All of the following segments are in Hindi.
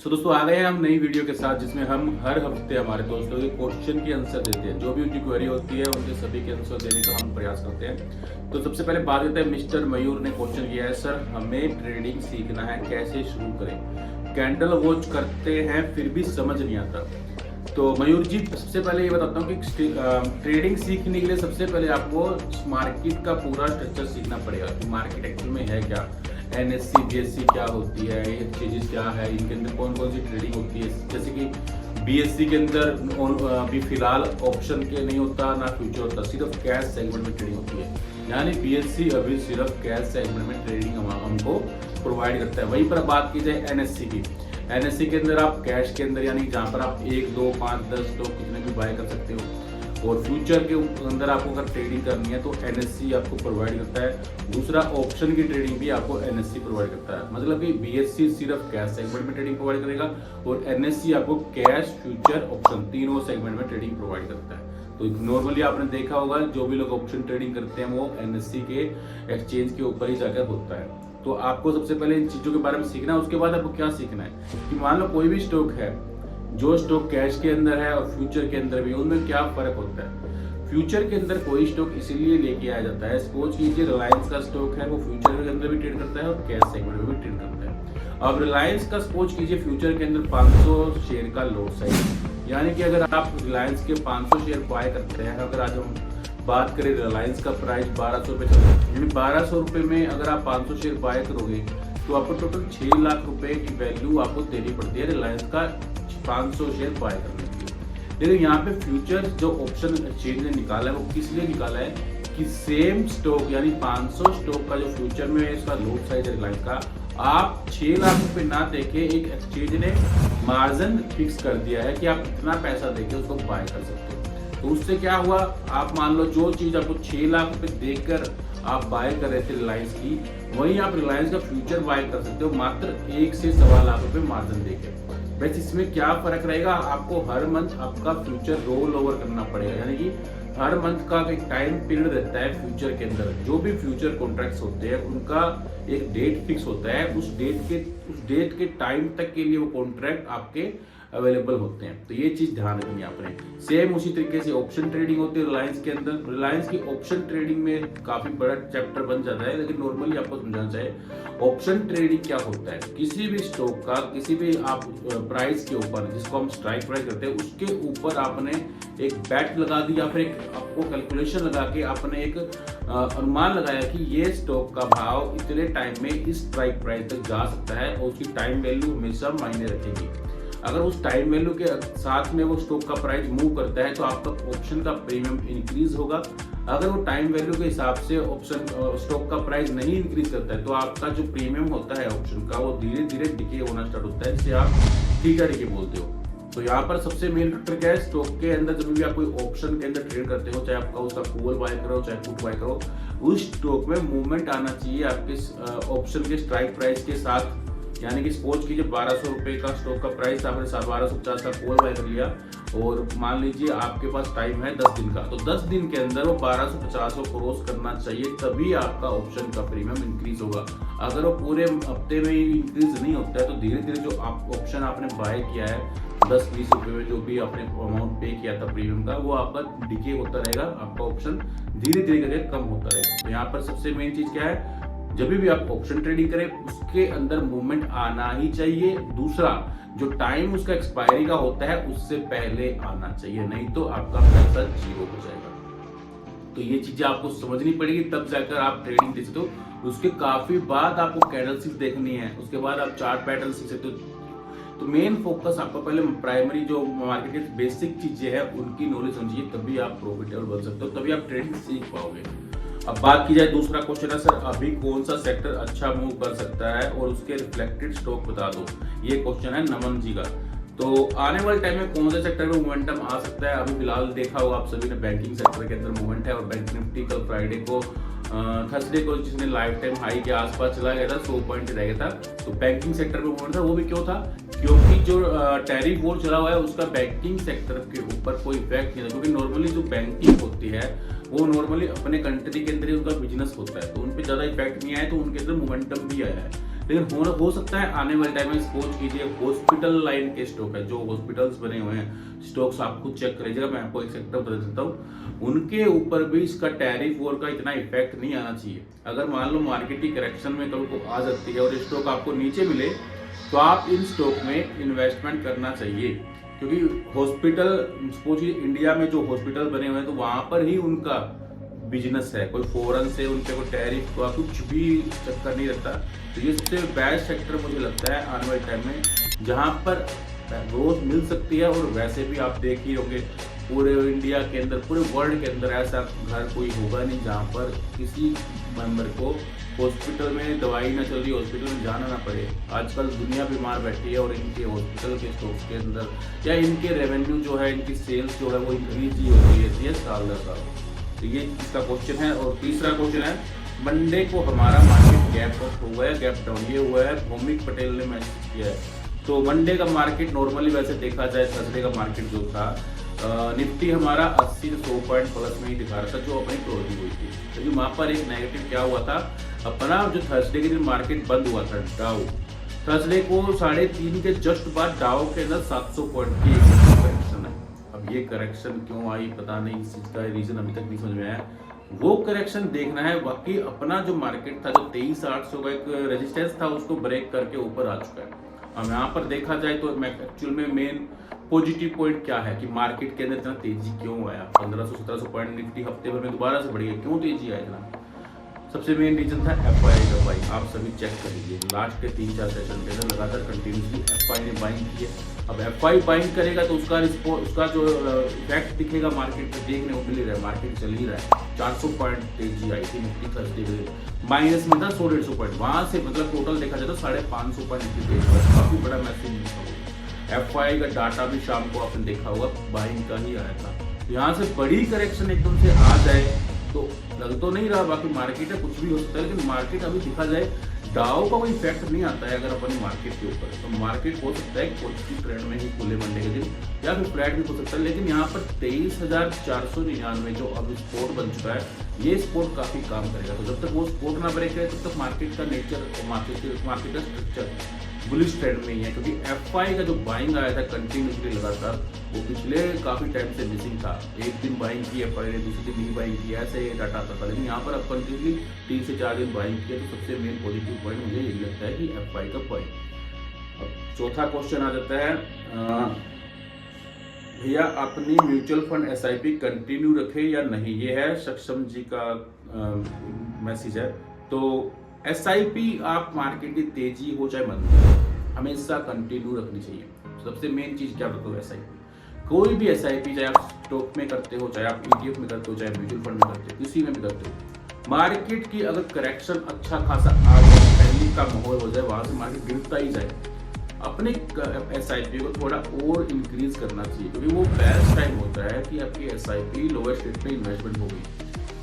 दोस्तों आ गए हैं हम नई वीडियो के साथ, जिसमें हम हर हफ्ते हमारे दोस्तों के क्वेश्चन की आंसर देते हैं। जो भी उनकी क्वेरी होती है उनके सभी के आंसर देने का हम प्रयास करते हैं। तो सबसे पहले बात करते हैं, मिस्टर मयूर ने क्वेश्चन किया है, सर हमें ट्रेडिंग सीखना है, कैसे शुरू करें? कैंडल वॉच करते हैं फिर भी समझ नहीं आता। तो मयूर जी, सबसे पहले ये बताता हूँ कि ट्रेडिंग सीखने के लिए सबसे पहले आपको मार्केट का पूरा स्ट्रक्चर सीखना पड़ेगा कि मार्केट एक्चुअल में है क्या, एनएससी बीएससी क्या होती है, ये चीजें क्या है, इनके अंदर कौन कौन सी ट्रेडिंग होती है। जैसे कि बीएससी के अंदर अभी फिलहाल ऑप्शन के नहीं होता ना फ्यूचर होता, सिर्फ कैश सेगमेंट में ट्रेडिंग होती है। यानी बीएससी अभी सिर्फ कैश सेगमेंट में ट्रेडिंग हमको प्रोवाइड करता है। वहीं पर बात की जाए एनएससी की, एनएससी के अंदर आप कैश के अंदर यानी जहाँ पर आप 1, 2, 5, 10 स्टॉक कितने भी बाय कर सकते हो। और फ्यूचर के अंदर आपको अगर ट्रेडिंग करनी है तो एनएससी आपको प्रोवाइड करता है। दूसरा, ऑप्शन की ट्रेडिंग भी आपको एनएससी प्रोवाइड करता है। मतलब कि बीएससी सिर्फ कैश सेगमेंट में ट्रेडिंग प्रोवाइड करेगा और एनएससी आपको कैश, फ्यूचर, ऑप्शन तीनों सेगमेंट में ट्रेडिंग प्रोवाइड करता है। तो नॉर्मली आपने देखा होगा जो भी लोग ऑप्शन ट्रेडिंग करते हैं वो एनएससी के एक्सचेंज के ऊपर ही जाकर होता है। तो आपको सबसे पहले इन चीजों के बारे में सीखना है। उसके बाद आपको क्या सीखना है कि मान लो कोई भी स्टॉक है, जो स्टॉक कैश के अंदर है और फ्यूचर के अंदर भी, उनमें क्या फर्क होता है। फ्यूचर के अंदर कोई स्टॉक इसीलिए लेके आया जाता है, सपोज कीजिए रिलायंस का स्टॉक है, वो फ्यूचर के अंदर भी ट्रेड करता है और कैश सेगमेंट में भी ट्रेड करता है। अब रिलायंस का सपोज कीजिए फ्यूचर के अंदर 500 शेयर का लॉट साइज, यानी कि अगर आप रिलायंस के 500 शेयर बाय करते हैं, अगर आज हम बात करें रिलायंस का प्राइस 1200 रुपये चल रहा है, यानी 1200 रुपये में अगर आप 500 शेयर बाय करोगे तो आपको टोटल 6 लाख रुपए की वैल्यू आपको देनी पड़ती है रिलायंस का 500 शेयर बाय करने के लिए। लेकिन यहाँ पे फ्यूचर जो ऑप्शन एक्सचेंज ने निकाला है वो किस लिए निकाला है कि सेम स्टॉक यानी 500 स्टॉक का जो फ्यूचर में इसका लॉट साइज है रिलायंस का, आप 6 लाख रुपए ना देके एक एक्सचेंज ने मार्जिन फिक्स कर दिया है कि आप इतना पैसा देके उसको बाय कर सकते हो। तो उससे क्या हुआ, आप मान लो जो चीज आपको 6 लाख रुपए देकर आप बाय कर रहे थे रिलायंस की, वही आप रिलायंस का फ्यूचर बाय कर सकते हो मात्र 1 से 1.25 लाख रुपए मार्जिन देकर। बस इसमें क्या फर्क रहेगा, आपको हर मंथ आपका फ्यूचर रोल ओवर करना पड़ेगा। यानी कि हर मंथ का एक टाइम पीरियड रहता है फ्यूचर के अंदर। जो भी फ्यूचर कॉन्ट्रैक्ट्स होते हैं उनका एक डेट फिक्स होता है, उस डेट के टाइम तक के लिए वो कॉन्ट्रैक्ट आपके अवेलेबल होते हैं। तो ये चीज ध्यान रखनी है आपने। सेम उसी तरीके से ऑप्शन ट्रेडिंग होती है रिलायंस के अंदर। रिलायंस की ऑप्शन ट्रेडिंग में काफी बड़ा चैप्टर बन जाता है, लेकिन नॉर्मली आपको समझाना चाहिए ऑप्शन ट्रेडिंग क्या होता है। किसी भी स्टॉक का किसी भी आप प्राइस के ऊपर, जिसको हम स्ट्राइक प्राइस करते हैं, उसके ऊपर आपने एक बैट लगा दी या फिर एक आपको कैलकुलेशन लगा के आपने एक अनुमान लगाया कि ये स्टॉक का भाव इतने टाइम में इस स्ट्राइक प्राइस तक जा सकता है और उसकी टाइम वैल्यू हमेशा मायने रखेगी। अगर उस टाइम वैल्यू के साथ में वो स्टॉक का प्राइस मूव करता है तो आपका ऑप्शन का प्रीमियम इंक्रीज होगा। अगर वो टाइम वैल्यू के हिसाब से ऑप्शन स्टॉक का प्राइस नहीं इंक्रीज करता है तो आपका जो प्रीमियम होता है ऑप्शन का वो धीरे धीरे डिके होना स्टार्ट होता है, जिसे आप थीटा डिके बोलते हो। तो यहाँ पर सबसे मेन फैक्टर क्या है, स्टॉक के अंदर जब भी आप कोई ऑप्शन के अंदर ट्रेड करते हो, चाहे आपका उसका कॉल बाय करो चाहे पुट बाय करो, उस स्टॉक में मूवमेंट आना चाहिए आपके ऑप्शन के स्ट्राइक प्राइस के साथ। यानी कि सपोज कीजिए 1200 रुपए का स्टॉक का प्राइस, आपने 1250 का कॉल बाय कर लिया और मान लीजिए आपके पास टाइम है 10 दिन का, तो 10 दिन के अंदर वो 1250 को क्रॉस करना चाहिए, तभी आपका ऑप्शन का प्रीमियम इंक्रीज होगा। अगर वो पूरे हफ्ते में ही इंक्रीज नहीं होता है तो धीरे धीरे जो आप ऑप्शन आपने बाय किया है 10-20 रुपए में, जो भी आपने अमाउंट पे किया था प्रीमियम का, वो आपका डिके होता रहेगा, आपका ऑप्शन धीरे धीरे करके कम होता रहेगा। तो यहाँ पर सबसे मेन चीज क्या है, जब भी आप ऑप्शन ट्रेडिंग करें उसके अंदर मूवमेंट आना ही चाहिए। दूसरा, जो टाइम उसका एक्सपायरी का होता है उससे पहले आना चाहिए, नहीं तो आपका पैसा जीरो हो जाएगा। तो ये चीजें आपको समझनी पड़ेगी, तब जाकर आप ट्रेडिंग देख सकते हो। उसके काफी बाद आपको कैंडलस्टिक देखनी है, उसके बाद आप चार्ट पैटर्न सीख सकते हो। तो मेन फोकस आपका पहले प्राइमरी जो मार्केट की बेसिक चीजें हैं उनकी नॉलेज समझिए, तभी आप प्रॉफिटेबल बन सकते हो, तभी आप ट्रेडिंग सीख पाओगे। अब बात की जाए, दूसरा क्वेश्चन है, सर अभी कौन सा सेक्टर अच्छा मूव कर सकता है और उसके रिफ्लेक्टेड स्टॉक बता दो। ये क्वेश्चन है नमन जी का। तो आने वाले टाइम में कौन से सेक्टर में मोमेंटम आ सकता है, अभी फिलहाल देखा होगा आप सभी ने बैंकिंग सेक्टर के अंदर मूवमेंट है और बैंक निफ्टी कल फ्राइडे को थर्सडे को जिसने लाइफ टाइम हाई के आसपास चला गया था, 100 पॉइंट रह गया था। तो बैंकिंग सेक्टर में मूवमेंट था, वो भी क्यों था, क्योंकि जो टैरिफ वॉर चला हुआ है उसका बैंकिंग सेक्टर के ऊपर कोई इफेक्ट नहीं था। क्योंकि नॉर्मली जो बैंकिंग होती है वो नॉर्मली अपने कंट्री के अंदर ही उनका बिजनेस होता है, तो उन पर ज्यादा इफेक्ट नहीं आया, तो उनके अंदर मोमेंटम भी आया है। लेकिन हो सकता है आने वाले टाइम में सपोज कीजिए हॉस्पिटल लाइन के स्टॉक है, जो हॉस्पिटल्स बने हुए हैं स्टॉक्स आप खुद चेक करिएगा, मैं आपको एक सेक्टर बता देता हूँ, उनके ऊपर भी इसका टैरिफ वॉर का इतना इफेक्ट नहीं आना चाहिए। अगर मान लो मार्केट की करेक्शन में कल को आ सकती है और स्टॉक आपको नीचे मिले तो आप इन स्टॉक में इन्वेस्टमेंट करना चाहिए, क्योंकि हॉस्पिटल सपोज इंडिया में जो हॉस्पिटल बने हुए हैं तो वहां पर ही उनका बिजनेस है, कोई फॉरेन से उनके कोई टैरिफ का कुछ भी चक्कर नहीं रहता। तो ये सबसे बेस्ट सेक्टर मुझे लगता है आने वाले टाइम में, जहाँ पर ग्रोथ मिल सकती है। और वैसे भी आप देख ही होंगे पूरे इंडिया के अंदर, पूरे वर्ल्ड के अंदर ऐसा घर कोई होगा नहीं जहाँ पर किसी मेंबर को हॉस्पिटल में दवाई ना चल रही, हॉस्पिटल में जाना ना पड़े। आजकल दुनिया बीमार बैठी है और इनके हॉस्पिटल के स्टॉक्स के अंदर या इनके रेवेन्यू जो है, इनकी सेल्स जो है वो इंक्रीज ही होती रहती है साल दर साल। तो ये इसका क्वेश्चन है। और तीसरा क्वेश्चन है, मंडे को हमारा मार्केट गैप अप हुआ है, गैप डाउन ये हुआ है, भौमिक पटेल ने मैसेज किया है। तो मंडे का मार्केट नॉर्मली वैसे देखा जाए, थर्सडे का मार्केट जो था निफ्टी हमारा 80 से 100 पॉइंट प्लस में ही दिखा रहा था, जो अपनी क्लोजिंग हुई थी। तो वहाँ पर एक नेगेटिव क्या हुआ था, अपना जो थर्सडे के दिन मार्केट बंद हुआ था डाउ, थर्सडे को 3:30 के जस्ट बाद डाउ के अंदर 700 पॉइंट की करेक्शन है। अब ये करेक्शन क्यों आई पता नहीं, इस चीज का रीजन अभी तक नहीं समझ में आया। वो करेक्शन देखना है, बाकी अपना जो मार्केट था, जो 23,800 का एक रेजिस्टेंस था, उसको ब्रेक करके ऊपर आ चुका है। अब यहाँ पर देखा जाए तो एक्चुअल में मेन पॉजिटिव पॉइंट क्या है कि मार्केट के अंदर इतना तेजी क्यों आया, 1500-1700 पॉइंट निफ्टी हफ्ते भर में दोबारा से बढ़ी है, क्यों तेजी आया इतना। सबसे मेन रीजन था एफआई का बाइंग। आप सभी चेक कर लीजिए, लास्ट के 3-4 सेशन के अंदर लगातार कंटिन्यूसली एफआई ने बाइंग की है। अब एफआई बाइंग करेगा तो उसका जो इफेक्ट दिखेगा मार्केट पे देखने को मिल ही रहा है, मार्केट चल ही रहा है। 400 पॉइंट तेजी आई थी निफ्टी थर्सडे के दिन, माइनस में था 100-150 पॉइंट, वहां से मतलब टोटल देखा जाए तो 550 पॉइंट की तेजी, काफी बड़ा मैसेज। एफआई का डाटा भी शाम को आपने देखा होगा, बाइंग का ही आया था। यहाँ से बड़ी करेक्शन एकदम से आ जाए तो लग तो नहीं रहा, बाकी मार्केट है कुछ भी हो सकता है, लेकिन मार्केट अभी दिखा जाए डाउ का कोई इफेक्ट नहीं आता है अगर अपन मार्केट के ऊपर। तो मार्केट हो सकता है पॉजिटिव ट्रेंड में ही खुले मंडे के दिन, या फिर फ्लैट भी हो सकता है। लेकिन यहाँ पर 23,499 जो अब स्पोर्ट बन चुका है, ये स्पोर्ट काफी काम करेगा। तो जब तक वो स्पोर्ट ना ब्रेक करे तब तक मार्केट का नेचर और मार्केट का स्ट्रक्चर बुलिश ट्रेंड में ही है, क्योंकि एफआई का जो बाइंग आया था कंटिन्यूसली लगातार, वो पिछले काफी टाइम से मिसिंग था। एक दिन बाइंग की एफआई ने, दूसरे दिन नहीं बाइंग की, ऐसे डाटा आता था। लेकिन यहाँ पर अब कंटिन्यूसली 3 से 4 दिन बाइंग किया, तो सबसे मेन पॉजिटिव पॉइंट मुझे यही लगता है कि एफआई का पॉइंट। अब चौथा क्वेश्चन आ जाता है, भैया अपनी म्यूचुअल फंड एसआईपी कंटिन्यू रखे या नहीं, ये है सक्षम जी का मैसेज है। तो एसआईपी आप मार्केट की तेजी हो चाहे मंदी, हमेशा कंटिन्यू रखनी चाहिए। सबसे मेन चीज क्या बताओ, एसआईपी कोई भी एसआईपी, चाहे आप स्टॉक में करते हो, चाहे आप ईटीएफ में करते हो, चाहे म्यूचुअल फंड में करते हो, किसी में भी करते हो, मार्केट की अगर करेक्शन अच्छा खासा आ जाए, पैनिक का माहौल हो जाए, वहां से मार्केट गिरता ही जाए, अपने एसआईपी को थोड़ा और इंक्रीज करना चाहिए, क्योंकि वो बेस्ट टाइम होता है कि आपकी एसआईपी लोअर स्टेट में इन्वेस्टमेंट हो गई।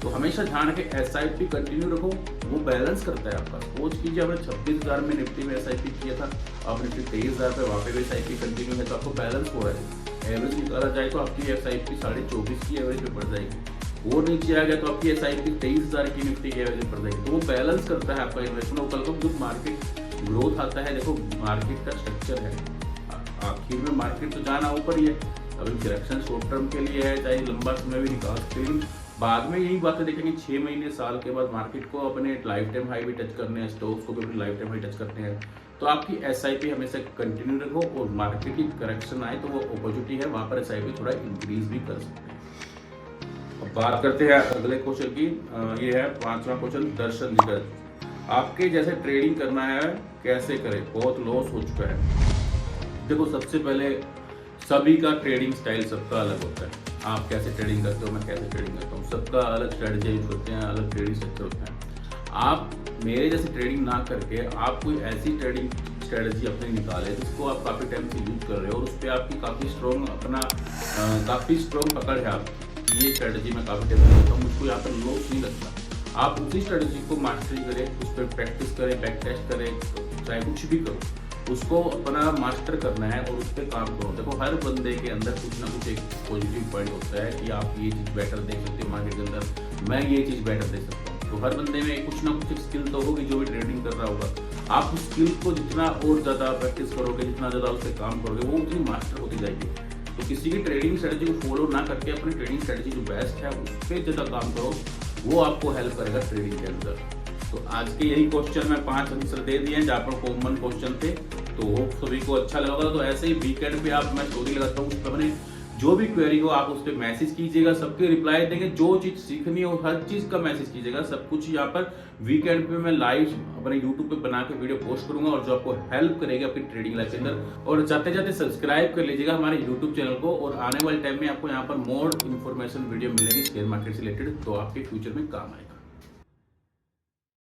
तो हमेशा ध्यान रखें एसआईपी कंटिन्यू रखो, वो बैलेंस करता है आपका। सपोज कीजिए आपने 26,000 में निफ्टी में एसआईपी किया था, आप निफ्टी 23,000 पे वहाँ पे भी एसआईपी कंटिन्यू है, तो आपको बैलेंस हो रहा है। एवरेज निकाला जाए तो आपकी एसआईपी 24,500 की एवरेज पे पड़ जाएगी, और नीचे आ गया तो आपकी एसआईपी 23,000 की निफ्टी की एवरेज पड़ जाएगी। तो वो बैलेंस करता है आपका इन्वेस्टमेंट। कल को जब मार्केट ग्रोथ आता है, देखो मार्केट का स्ट्रक्चर है, आखिर में मार्केट तो जाना ऊपर ही है। अभी करेक्शन शॉर्ट टर्म के लिए है, चाहे लंबा समय भी निकाल सकते हैं, बाद में यही बातें देखेंगे 6 महीने साल के बाद मार्केट को अपने लाइफ टाइम हाई भी टच करने हैं, स्टॉक्स को भी अपने लाइफ टाइम हाई टच करते हैं। तो आपकी एसआईपी हमेशा कंटिन्यू रखो, और मार्केट की करेक्शन आए तो वो अपॉर्चुनिटी है, वहां पर एसआईपी थोड़ा इंक्रीज भी कर सकते हैं। अब बात करते हैं अगले क्वेश्चन की। ये है 5वां क्वेश्चन दर्शन जी का, आपके जैसे ट्रेडिंग करना है कैसे करें, बहुत लॉस हो चुका है। देखो सबसे पहले सभी का ट्रेडिंग स्टाइल सबका अलग होता है। आप कैसे ट्रेडिंग करते हो, मैं कैसे ट्रेडिंग करता हूँ, सबका अलग स्ट्रेटजी यूज करते हैं, अलग ट्रेडिंग स्ट्रक्चर होता है। आप मेरे जैसे ट्रेडिंग ना करके आप कोई ऐसी ट्रेडिंग स्ट्रेटजी अपनी निकाले जिसको आप काफ़ी टाइम से यूज कर रहे हो, और उस पर आपकी काफ़ी स्ट्रॉन्ग पकड़ है आपकी, ये स्ट्रेटजी मैं काफ़ी टाइम से करता हूँ, मुझको यहाँ पर लॉस नहीं लगता। आप उसी स्ट्रेटजी को मास्टरी करें, उस पर प्रैक्टिस करें, बैक टेस्ट करें, चाहे कुछ भी करो, उसको अपना मास्टर करना है और उस पर काम करो। देखो हर बंदे के अंदर कुछ ना कुछ एक पॉजिटिव पॉइंट होता है कि आप ये चीज़ बेटर देख सकते हो मार्केट के अंदर, मैं ये चीज़ बेटर दे सकता हूँ। तो हर बंदे में कुछ ना कुछ स्किल तो होगी जो भी ट्रेडिंग कर रहा होगा। आप उस स्किल को जितना और ज़्यादा प्रैक्टिस करोगे, जितना ज़्यादा उस पर काम करोगे, वो उतनी मास्टर होती जाएगी। तो किसी की ट्रेडिंग स्ट्रेटजी को फॉलो ना करके अपनी ट्रेडिंग स्ट्रेटजी जो बेस्ट है उस पर ज़्यादा काम करो, वो आपको हेल्प करेगा ट्रेडिंग के अंदर। तो आज के यही क्वेश्चन में 5 आंसर दे दिए हैं जहाँ पर कॉमन क्वेश्चन थे, तो वो सभी को अच्छा लगा होगा। तो ऐसे ही वीकेंड पे आप मैं स्टोरी लगाता हूँ, उस पर अपने जो भी क्वेरी हो आप उस पर मैसेज कीजिएगा, सबके रिप्लाई देंगे। जो चीज़ सीखनी हो हर चीज़ का मैसेज कीजिएगा, सब कुछ यहाँ पर वीकेंड पे मैं लाइव अपने यूट्यूब पे बना के वीडियो पोस्ट करूंगा, और जो आपको हेल्प करेगी अपनी ट्रेडिंग लाइफ के अंदर। और जाते जाते सब्सक्राइब कर लीजिएगा हमारे यूट्यूब चैनल को, और आने वाले टाइम में आपको यहाँ पर मोर इन्फॉर्मेशन वीडियो मिलेगी शेयर मार्केट से रिलेटेड, तो आपके फ्यूचर में काम आएगी।